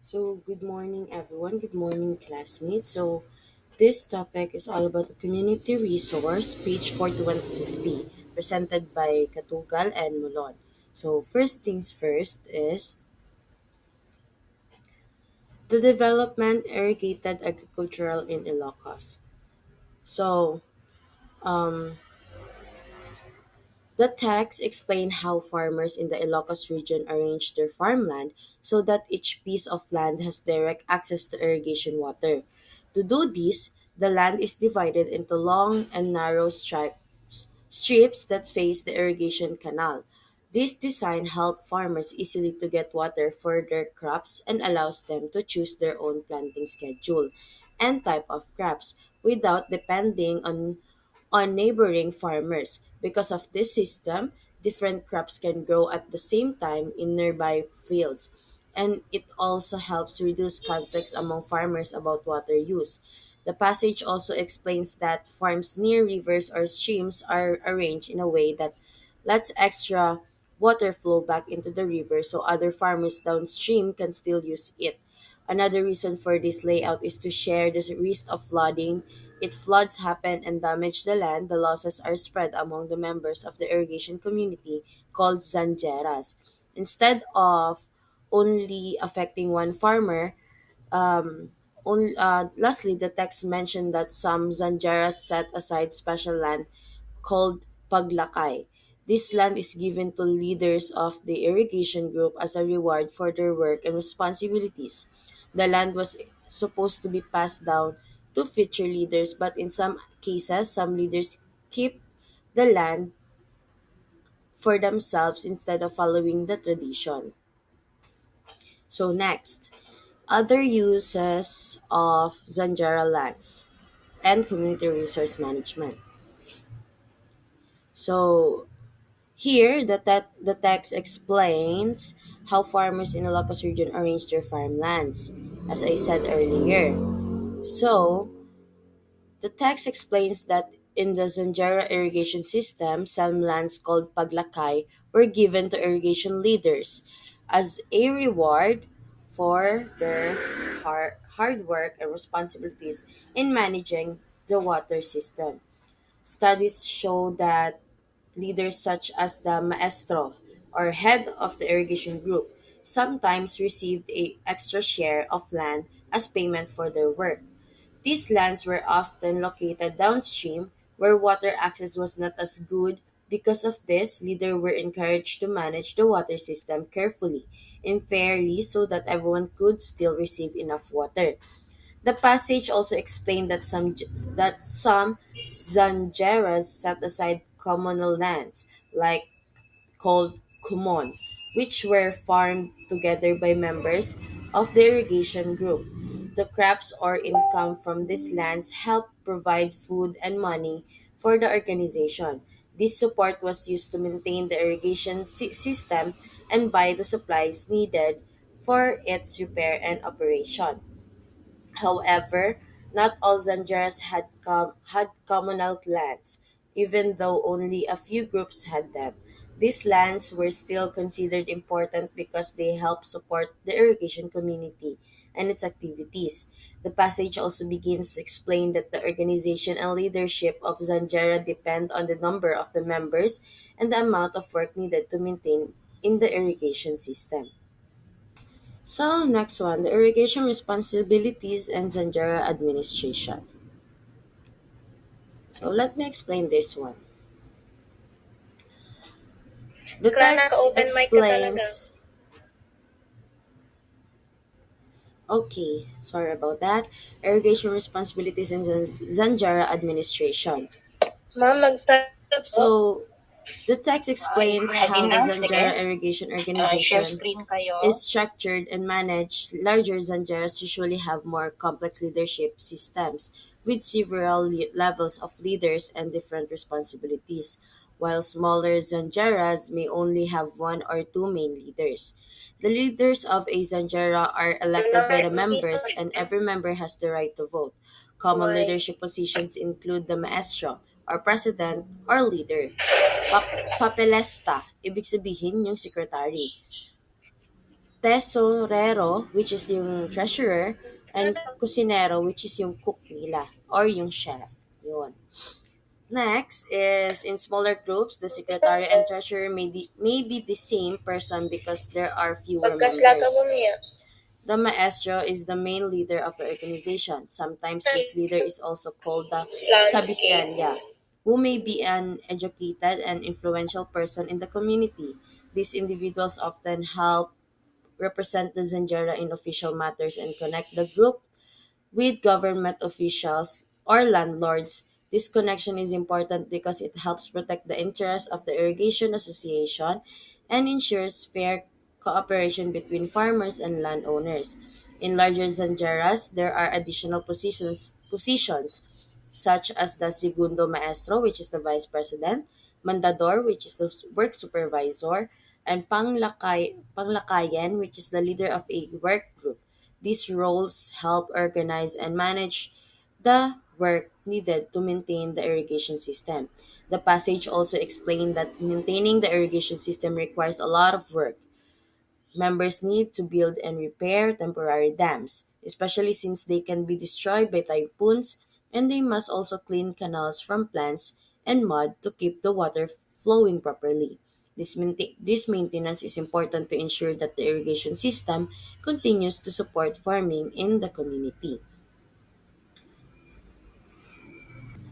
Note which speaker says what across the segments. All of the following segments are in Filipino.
Speaker 1: So, good morning, everyone. Good morning, classmates. So, this topic is all about the community resource, page 41 to 50, presented by Katugal and Mulon. So, first things first is the development irrigated agricultural in Ilocos. So, um, the text explain how farmers in the Ilocos region arrange their farmland so that each piece of land has direct access to irrigation water. To do this, the land is divided into long and narrow strips that face the irrigation canal. This design helps farmers easily to get water for their crops and allows them to choose their own planting schedule and type of crops without depending on neighboring farmers. Because of this system, different crops can grow at the same time in nearby fields, and it also helps reduce conflicts among farmers about water use. The passage also explains that farms near rivers or streams are arranged in a way that lets extra water flow back into the river so other farmers downstream can still use it. Another reason for this layout is to share the risk of flooding. If floods happen and damage the land, the losses are spread among the members of the irrigation community called zanjeras. Instead of only affecting one farmer, lastly, the text mentioned that some zanjeras set aside special land called paglakay. This land is given to leaders of the irrigation group as a reward for their work and responsibilities. The land was supposed to be passed down to future leaders, but in some cases, some leaders keep the land for themselves instead of following the tradition. So next, other uses of Zanjara lands and community resource management. So here, the text explains how farmers in the Ilocos region arrange their farmlands, as I said earlier. So, the text explains that in the Zanjara irrigation system, some lands called paglakay were given to irrigation leaders as a reward for their hard work and responsibilities in managing the water system. Studies show that leaders such as the maestro or head of the irrigation group sometimes received a extra share of land as payment for their work. These lands were often located downstream where water access was not as good. Because of this, leaders were encouraged to manage the water system carefully and fairly so that everyone could still receive enough water. The passage also explained that some zanjeras set aside communal lands, like called kumon, which were farmed together by members of the irrigation group. The crops or income from these lands helped provide food and money for the organization. This support was used to maintain the irrigation system and buy the supplies needed for its repair and operation. However, not all Zanjaras had communal lands, even though only a few groups had them. These lands were still considered important because they help support the irrigation community and its activities. The passage also begins to explain that the organization and leadership of Zanjara depend on the number of the members and the amount of work needed to maintain in the irrigation system. So, next one, the irrigation responsibilities and Zanjara administration. So, let me explain this one. The
Speaker 2: Kaya
Speaker 1: text
Speaker 2: naka-open mic ka talaga.
Speaker 1: explains, okay, sorry about that, irrigation responsibilities and Zanjara administration.
Speaker 2: Ma'am, mag-start na po.
Speaker 1: So, the text explains
Speaker 2: Ready
Speaker 1: how the
Speaker 2: na? Sige.
Speaker 1: Zanjara Irrigation
Speaker 2: Share
Speaker 1: Organization
Speaker 2: screen kayo.
Speaker 1: is structured and managed. Larger Zanjaras usually have more complex leadership systems with several levels of leaders and different responsibilities, while smaller Zanjaras may only have one or two main leaders. The leaders of a Zanjara are elected by the members, and every member has the right to vote. Common
Speaker 2: Why?
Speaker 1: leadership positions include the maestro, or president, or leader. Papelesta, ibig sabihin yung secretary. tesorero, which is yung treasurer, and kusinero, which is yung cook nila, or yung chef. Yun. Next is in smaller groups, the secretary and treasurer may be the same person because there are fewer
Speaker 2: Pagkaslaga mo
Speaker 1: members.
Speaker 2: niya.
Speaker 1: The maestro is the main leader of the organization. Sometimes this leader is also called the
Speaker 2: Landscape.
Speaker 1: cabecilla, who may be an educated and influential person in the community. These individuals often help represent the Zanjara in official matters and connect the group with government officials or landlords. This connection is important because it helps protect the interests of the irrigation association and ensures fair cooperation between farmers and landowners. In larger zanjeras, there are additional positions such as the segundo maestro, which is the vice president, mandador, which is the work supervisor, and panglakayan, which is the leader of a work group. These roles help organize and manage the work needed to maintain the irrigation system. The passage also explained that maintaining the irrigation system requires a lot of work. Members need to build and repair temporary dams, especially since they can be destroyed by typhoons, and they must also clean canals from plants and mud to keep the water flowing properly. This maintenance is important to ensure that the irrigation system continues to support farming in the community.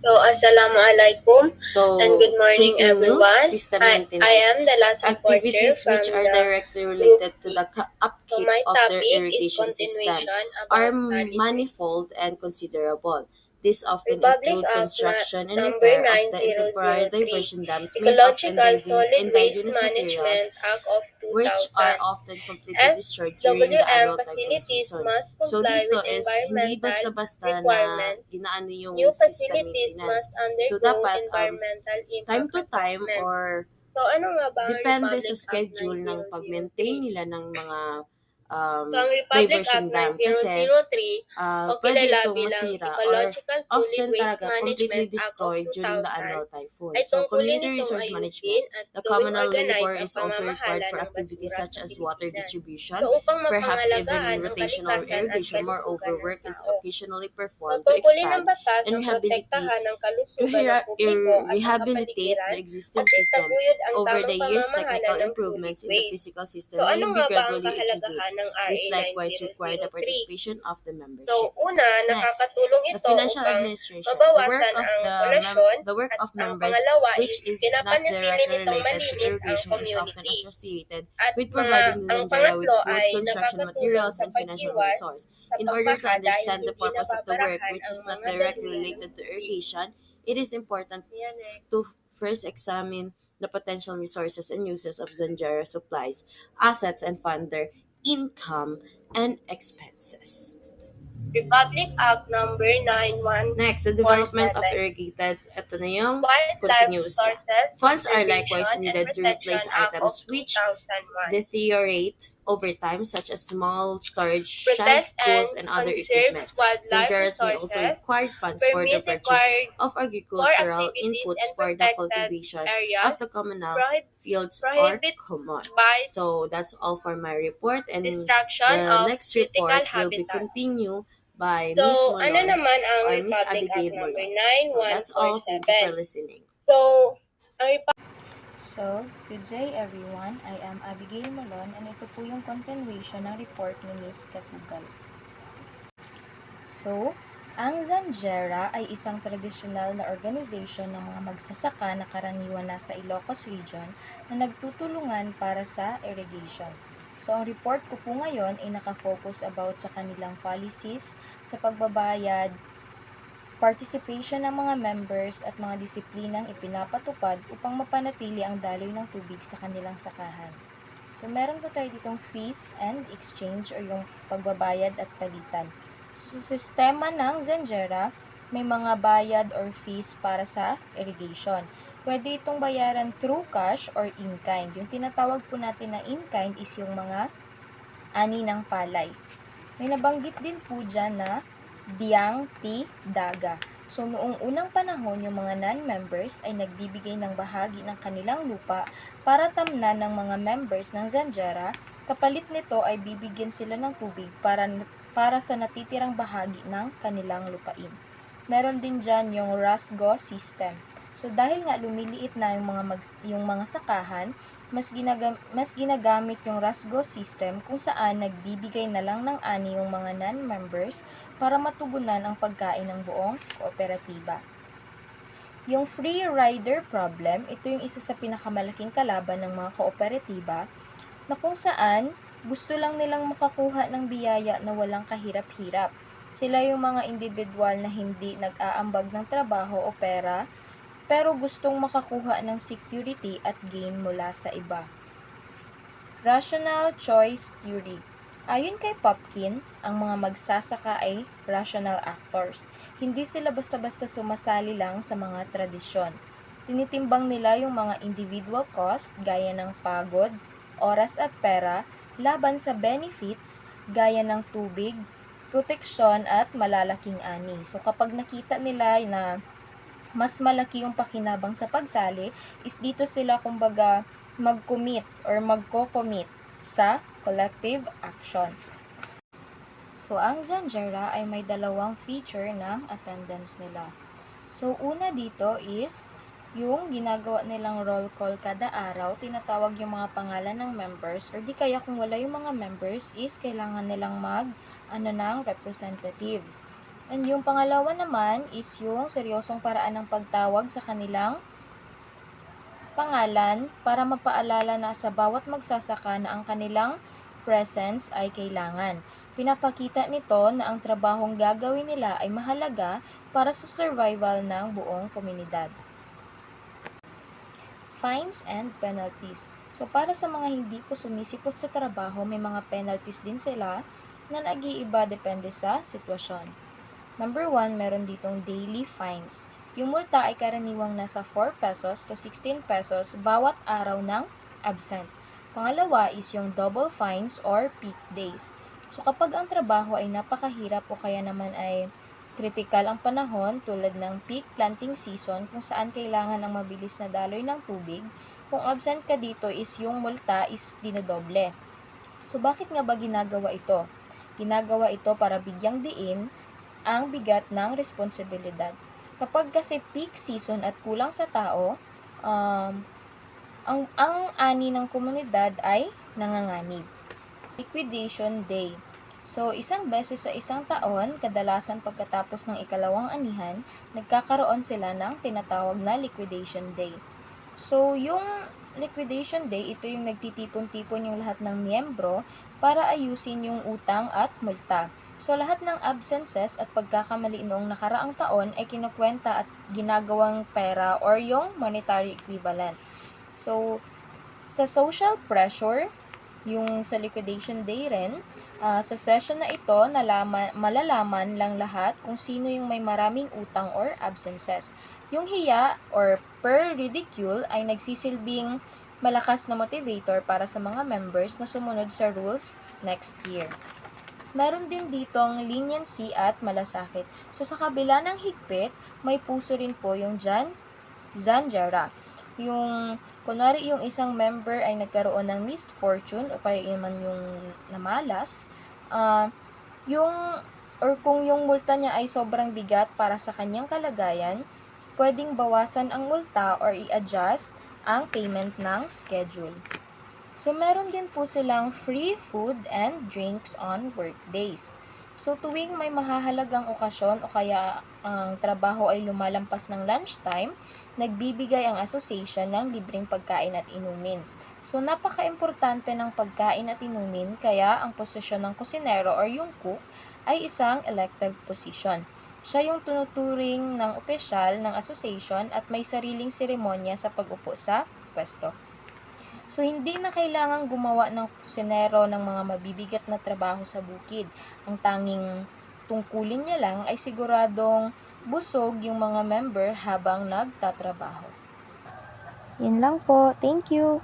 Speaker 2: So, Assalamualaikum and
Speaker 1: So,
Speaker 2: good morning
Speaker 1: continue
Speaker 2: everyone.
Speaker 1: system
Speaker 2: I
Speaker 1: maintenance.
Speaker 2: am the last reporter
Speaker 1: Activities
Speaker 2: from
Speaker 1: which are
Speaker 2: the
Speaker 1: directly
Speaker 2: Group
Speaker 1: related to
Speaker 2: E.
Speaker 1: the
Speaker 2: So,
Speaker 1: upkeep
Speaker 2: my
Speaker 1: of their
Speaker 2: topic is
Speaker 1: irrigation system
Speaker 2: continuation
Speaker 1: are
Speaker 2: about sanitary.
Speaker 1: manifold and considerable. These often
Speaker 2: Republic
Speaker 1: include
Speaker 2: Act
Speaker 1: construction and
Speaker 2: number
Speaker 1: repair of the temporary
Speaker 2: 9003,
Speaker 1: diversion dams made of
Speaker 2: Ecological Solid Waste
Speaker 1: indigenous materials
Speaker 2: Management Act of
Speaker 1: which are
Speaker 2: 2000.
Speaker 1: often completely destroyed during the
Speaker 2: SWM
Speaker 1: annual typhoon
Speaker 2: facilities
Speaker 1: season.
Speaker 2: must
Speaker 1: So
Speaker 2: comply
Speaker 1: dito
Speaker 2: with
Speaker 1: is hindi
Speaker 2: environmental
Speaker 1: basta-basta na
Speaker 2: requirements.
Speaker 1: ginaano yung
Speaker 2: New
Speaker 1: system
Speaker 2: facilities
Speaker 1: maintenance.
Speaker 2: must
Speaker 1: So
Speaker 2: undergo
Speaker 1: dapat
Speaker 2: environmental
Speaker 1: time
Speaker 2: impact
Speaker 1: to time
Speaker 2: assessment.
Speaker 1: or
Speaker 2: So, ano nga ba ang
Speaker 1: depende sa
Speaker 2: Republic Act
Speaker 1: schedule ng pag-maintain
Speaker 2: 9003?
Speaker 1: nila ng mga
Speaker 2: So, ang Republic
Speaker 1: diversion
Speaker 2: Act
Speaker 1: dam kasi
Speaker 2: 9003 o
Speaker 1: pwede
Speaker 2: kilala
Speaker 1: itong
Speaker 2: bilang
Speaker 1: masira or
Speaker 2: Ecological Solid
Speaker 1: often
Speaker 2: Waste
Speaker 1: talaga completely
Speaker 2: Management Act of
Speaker 1: destroyed during the
Speaker 2: 2000
Speaker 1: annual typhoon.
Speaker 2: ay
Speaker 1: So,
Speaker 2: tungkulin
Speaker 1: community
Speaker 2: itong
Speaker 1: resource management.
Speaker 2: ayusin at
Speaker 1: The
Speaker 2: gawing
Speaker 1: communal
Speaker 2: organize
Speaker 1: labor
Speaker 2: ang
Speaker 1: is also required
Speaker 2: pamamahala
Speaker 1: for
Speaker 2: ng
Speaker 1: activities
Speaker 2: basura
Speaker 1: such
Speaker 2: sa
Speaker 1: as water
Speaker 2: Pilipinas.
Speaker 1: distribution,
Speaker 2: So, upang
Speaker 1: perhaps even
Speaker 2: mapangalagaan ang
Speaker 1: rotational
Speaker 2: kalikasan at
Speaker 1: irrigation.
Speaker 2: kalusugan
Speaker 1: Moreover,
Speaker 2: ng
Speaker 1: work is
Speaker 2: tao.
Speaker 1: occasionally
Speaker 2: So,
Speaker 1: performed to
Speaker 2: tungkulin ng
Speaker 1: expand
Speaker 2: batas
Speaker 1: and
Speaker 2: ang protektahan ng kalusugan ng
Speaker 1: rehabilitate
Speaker 2: publiko at ang
Speaker 1: rehabilitate the
Speaker 2: kapaligiran
Speaker 1: existing
Speaker 2: at
Speaker 1: system.
Speaker 2: itaguyod ang
Speaker 1: Over
Speaker 2: tamang
Speaker 1: the years,
Speaker 2: pamamahala
Speaker 1: technical
Speaker 2: ng solid
Speaker 1: improvements in the
Speaker 2: waste.
Speaker 1: physical
Speaker 2: So,
Speaker 1: system may
Speaker 2: ano
Speaker 1: be
Speaker 2: nga ba ang
Speaker 1: gradually
Speaker 2: kahalagahan
Speaker 1: introduced.
Speaker 2: ng RA
Speaker 1: This likewise require the
Speaker 2: 9003?
Speaker 1: participation of the membership.
Speaker 2: So, una,
Speaker 1: Next,
Speaker 2: nakakatulong
Speaker 1: the
Speaker 2: ito
Speaker 1: financial
Speaker 2: upang
Speaker 1: administration.
Speaker 2: mabawasan ang polusyon
Speaker 1: The work
Speaker 2: at
Speaker 1: of
Speaker 2: ang
Speaker 1: members,
Speaker 2: pangalawa
Speaker 1: which
Speaker 2: is
Speaker 1: is not
Speaker 2: pinapanatili
Speaker 1: directly
Speaker 2: nitong
Speaker 1: related to
Speaker 2: malinis ang
Speaker 1: irrigation, is often
Speaker 2: community.
Speaker 1: associated
Speaker 2: At
Speaker 1: with providing the
Speaker 2: ang
Speaker 1: Zanjara with
Speaker 2: pangatlo
Speaker 1: food,
Speaker 2: ay
Speaker 1: construction
Speaker 2: nakakatulong
Speaker 1: materials,
Speaker 2: sa
Speaker 1: and financial
Speaker 2: pag-iwas
Speaker 1: resource.
Speaker 2: sa
Speaker 1: In order to
Speaker 2: pagbaha dahil
Speaker 1: understand the
Speaker 2: hindi
Speaker 1: purpose of the work,
Speaker 2: nababarahan
Speaker 1: which
Speaker 2: ang
Speaker 1: is not
Speaker 2: mga
Speaker 1: directly
Speaker 2: daluyan ng
Speaker 1: related to
Speaker 2: tubig.
Speaker 1: irrigation, it is important
Speaker 2: Yan eh.
Speaker 1: to first examine the potential resources and uses of Zanjara supplies, assets, and fund their income and expenses.
Speaker 2: Republic Act number
Speaker 1: Next, the development of
Speaker 2: 9147.
Speaker 1: irrigated, ito na yung
Speaker 2: Wildlife
Speaker 1: continuous na.
Speaker 2: Resources
Speaker 1: Funds are likewise
Speaker 2: Conservation and
Speaker 1: needed to
Speaker 2: Protection
Speaker 1: replace
Speaker 2: Act of
Speaker 1: items which
Speaker 2: 2001.
Speaker 1: deteriorate over time, such as small storage
Speaker 2: Protect
Speaker 1: sheds, tools,
Speaker 2: and
Speaker 1: and other equipment.
Speaker 2: conserves wildlife
Speaker 1: Zanjaras may also
Speaker 2: resources,
Speaker 1: require funds for the
Speaker 2: permit
Speaker 1: purchase
Speaker 2: required
Speaker 1: of
Speaker 2: for
Speaker 1: agricultural
Speaker 2: activities
Speaker 1: inputs
Speaker 2: and
Speaker 1: for the
Speaker 2: protected
Speaker 1: cultivation of
Speaker 2: areas,
Speaker 1: the communal
Speaker 2: prohib-
Speaker 1: fields or
Speaker 2: prohibit
Speaker 1: common.
Speaker 2: by
Speaker 1: So that's all for my report, and
Speaker 2: destruction
Speaker 1: the
Speaker 2: of
Speaker 1: next
Speaker 2: critical
Speaker 1: report will be
Speaker 2: habitat.
Speaker 1: continued by Miss
Speaker 2: So, ano
Speaker 1: Molon
Speaker 2: naman ang
Speaker 1: or Miss
Speaker 2: Republic Act
Speaker 1: Abigail
Speaker 2: number
Speaker 1: Molon. So that's all. Thank you for
Speaker 2: 9147?
Speaker 1: listening.
Speaker 2: So, ang
Speaker 3: So, good day everyone. I am Abigail Molon and ito po yung continuation ng report ni Miss Katugal. So, ang Zanjera ay isang tradisyonal na organization ng mga magsasaka na karaniwan nasa Ilocos Region na nagtutulungan para sa irrigation. So, ang report ko po ngayon ay nakafocus about sa kanilang policies, sa pagbabayad, participation ng mga members at mga disiplinang ipinapatupad upang mapanatili ang daloy ng tubig sa kanilang sakahan. So, meron po tayo ditong fees and exchange o yung pagbabayad at palitan. So, sa sistema ng Zanjera, may mga bayad or fees para sa irrigation. Pwede itong bayaran through cash or in-kind. Yung tinatawag po natin na in-kind is yung mga ani ng palay. May nabanggit din po dyan na Diang Ti Daga. So, noong unang panahon, yung mga non-members ay nagbibigay ng bahagi ng kanilang lupa para tamnan ng mga members ng Zanjara Kapalit nito ay bibigyan sila ng tubig para sa natitirang bahagi ng kanilang lupain. Meron din dyan yung RASGO system. So dahil nga lumiliit na yung mga sakahan, mas ginagamit yung RASGO system kung saan nagbibigay na lang ng ani yung mga non-members para matugunan ang pagkain ng buong kooperatiba. Yung free rider problem, ito yung isa sa pinakamalaking kalaban ng mga kooperatiba na kung saan gusto lang nilang makakuha ng biyaya na walang kahirap-hirap. Sila yung mga individual na hindi nag-aambag ng trabaho o pera, pero gustong makakuha ng security at gain mula sa iba. Rational choice theory. Ayon kay Popkin, ang mga magsasaka ay rational actors. Hindi sila basta-basta sumasali lang sa mga tradisyon. Tinitimbang nila yung mga individual cost gaya ng pagod, oras at pera laban sa benefits gaya ng tubig, proteksyon at malalaking ani. So kapag nakita nila na mas malaki yung pakinabang sa pagsali, is dito sila kumbaga mag-commit or magko-commit sa collective action. So, ang Zanjera ay may dalawang feature ng attendance nila. So, una dito is yung ginagawa nilang roll call kada araw, tinatawag yung mga pangalan ng members, or di kaya kung wala yung mga members is kailangan nilang ng representatives. And yung pangalawa naman is yung seryosong paraan ng pagtawag sa kanilang pangalan para mapaalala na sa bawat magsasaka na ang kanilang presence ay kailangan. Pinapakita nito na ang trabahong gagawin nila ay mahalaga para sa survival ng buong komunidad. Fines and penalties. So, para sa mga hindi po sumisipot sa trabaho, may mga penalties din sila na nag-iiba depende sa sitwasyon. Number 1, meron ditong daily fines. Yung multa ay karaniwang nasa 4 pesos to 16 pesos bawat araw ng absent. Pangalawa is yung double fines or peak days. So, kapag ang trabaho ay napakahirap o kaya naman ay critical ang panahon tulad ng peak planting season kung saan kailangan ng mabilis na daloy ng tubig, kung absent ka dito is yung multa is dinodoble. So, bakit nga ba ginagawa ito? Ginagawa ito para bigyang diin ang bigat ng responsibilidad. Kapag kasi peak season at kulang sa tao, ang ani ng komunidad ay nanganganib. Liquidation Day. So, isang beses sa isang taon, kadalasan pagkatapos ng ikalawang anihan, nagkakaroon sila ng tinatawag na Liquidation Day. So, yung Liquidation Day, ito yung nagtitipon-tipon yung lahat ng miyembro para ayusin yung utang at multa. So, lahat ng absences at pagkakamali noong nakaraang taon ay kinukwenta at ginagawang pera or yung monetary equivalent. So, sa social pressure, yung sa liquidation day rin, sa session na ito, malalaman lang lahat kung sino yung may maraming utang or absences. Yung hiya or per ridicule ay nagsisilbing malakas na motivator para sa mga members na sumunod sa rules next year. Meron din ditong leniency at malasakit. So, sa kabila ng higpit, may puso rin po yung Zanjara. Yung, kunwari yung isang member ay nagkaroon ng misfortune o kaya naman yung namalas, kung yung multa niya ay sobrang bigat para sa kanyang kalagayan, pwedeng bawasan ang multa or i-adjust ang payment ng schedule. So, meron din po silang free food and drinks on workdays. So, tuwing may mahahalagang okasyon o kaya ang trabaho ay lumalampas ng lunchtime, nagbibigay ang association ng libreng pagkain at inumin. So, napaka-importante ng pagkain at inumin kaya ang posisyon ng kusinero or yung cook ay isang elective position. Siya yung tunuturing ng opisyal ng association at may sariling seremonya sa pag-upo sa pwesto. So, hindi na kailangang gumawa ng kusinero ng mga mabibigat na trabaho sa bukid. Ang tanging tungkulin niya lang ay siguradong busog yung mga member habang nagtatrabaho. Yun lang po. Thank you!